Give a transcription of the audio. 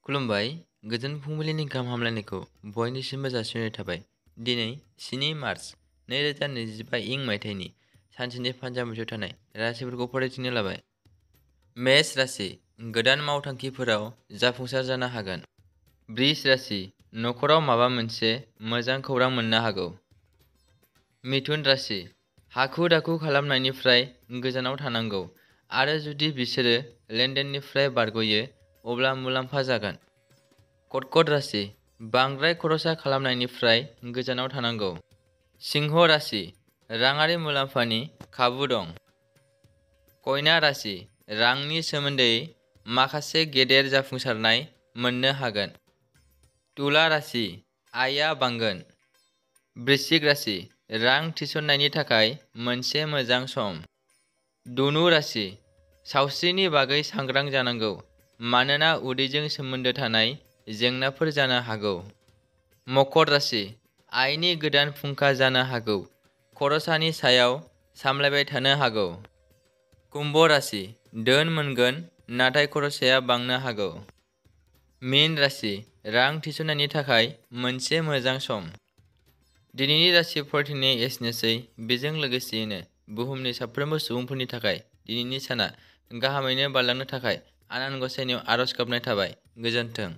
खुलुमबाय। गोजोन फुंबिलिनि गाहाम हामलायनायखौ बयनिसिमबो जासिहरनाय थाबाय। दिनै 7 मार्च 2025 इं मायथाइनि सानसेनि फान्जामुथियाव थानाय राशिफोरखौ फरायथिनो लाबाय। मेष राशि गोदान मावथांखिफोराव जाफुंसार जानो हागोन। बृष राशि नखराव माबा मोनसे मोजां खौरां मोननो हागौ। मिथुन राशि हाखु दाखु खालामनायनिफ्राय गोजानाव थानांगौ आरो जुदि बिसोरो लेनदेननिफ्राय बारग'यो अब्ला मुलाम्फा जागोन। कर्कट राशि बांद्राय खरसा खालामनायनिफ्राय गोजानाव थानांगौ। सिंह राशि राङारि मुलाम्फानि खाबु दं। कन्या राशि रांनि सोमोन्दै माखासे गेदेर जाफुंसारनाय मोननो हागोन। तुला राशि आयआ बांगोन। वृश्चिक राशि रां थिसननायनि थाखाय मोनसे मोजां सम। धनु राशि सावस्रिनि बागै सांग्रां जानांगौ मानोना उदैजों सोमोन्दो थानाय जेंनाफोर जानो हागौ। मकर राशि आयनि गोदान फुंखा जानो हागौ। खरसानि सायाव सामलायबाय थानो हागौ। कुम्भ राशि धोन मोनगोन नाथाय खरसाया बांनो हागौ। मीन राशि रां थिसननायनि थाखाय मोनसे मोजां सम। दिनैनि राशि फरायथिनाया एसेनोसै। बेजों लोगोसेयैनो बुहुमनि साफ्रोमबो सुबुंफोरनि थाखाय दिनैनि साना गाहामैनो बारलांनो थाखाय आनान गसाइनियाव आरज गाबनाय थाबाय। गोजोन्थों।